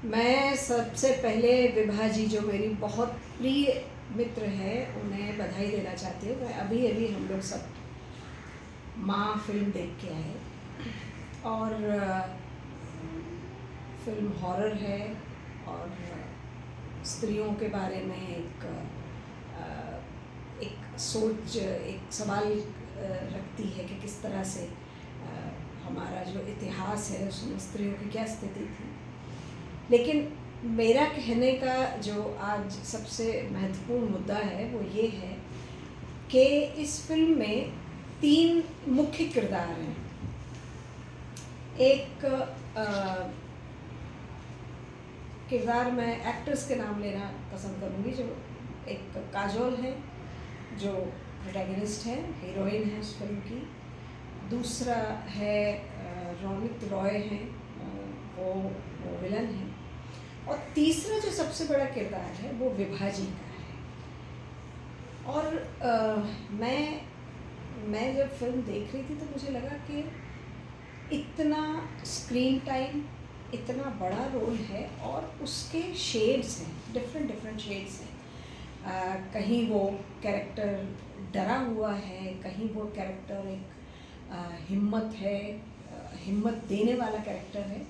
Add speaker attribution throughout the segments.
Speaker 1: मैं सबसे पहले विभा जी, जो मेरी बहुत प्रिय मित्र है, उन्हें बधाई देना चाहती हूँ। मैं अभी अभी हम लोग सब माँ फिल्म देख के आए और फिल्म हॉरर है और स्त्रियों के बारे में एक सोच, एक सवाल रखती है कि किस तरह से हमारा जो इतिहास है उसमें स्त्रियों की क्या स्थिति थी। लेकिन मेरा कहने का जो आज सबसे महत्वपूर्ण मुद्दा है वो ये है कि इस फिल्म में 3 मुख्य किरदार हैं। एक किरदार मैं एक्ट्रेस के नाम लेना पसंद करूँगी, जो एक काजोल है, जो प्रोटैगनिस्ट है, हीरोइन है उस फिल्म की। दूसरा है रोनित रॉय हैं, वो विलन है। और तीसरा जो सबसे बड़ा किरदार है वो विभा जी का है। और मैं जब फिल्म देख रही थी तो मुझे लगा कि इतना स्क्रीन टाइम, इतना बड़ा रोल है और उसके शेड्स हैं, डिफरेंट शेड्स हैं। कहीं वो कैरेक्टर डरा हुआ है, कहीं वो कैरेक्टर एक हिम्मत है, हिम्मत देने वाला कैरेक्टर है।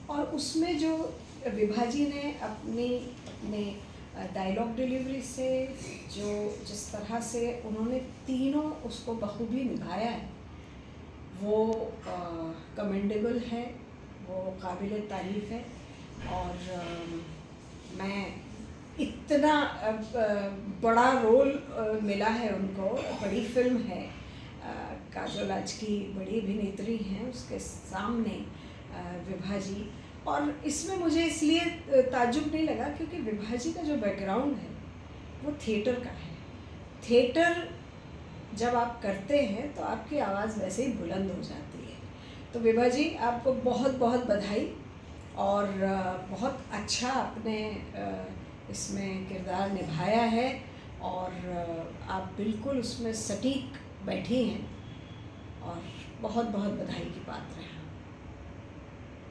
Speaker 1: और उसमें जो विभा जी ने अपने डायलॉग डिलीवरी से जिस तरह से उन्होंने तीनों उसको बखूबी निभाया है, वो कमेंडेबल है, वो काबिल तारीफ़ है। और मैं इतना बड़ा रोल मिला है उनको, बड़ी फिल्म है, काजोल आज की बड़ी अभिनेत्री हैं, उसके सामने विभा जी। और इसमें मुझे इसलिए ताज्जुब नहीं लगा क्योंकि विभा जी का जो बैकग्राउंड है वो थिएटर का है। थिएटर जब आप करते हैं तो आपकी आवाज़ वैसे ही बुलंद हो जाती है। तो विभा जी, आपको बहुत बहुत बधाई, और बहुत अच्छा आपने इसमें किरदार निभाया है और आप बिल्कुल उसमें सटीक बैठी हैं और बहुत बहुत बधाई की पात्र हैं।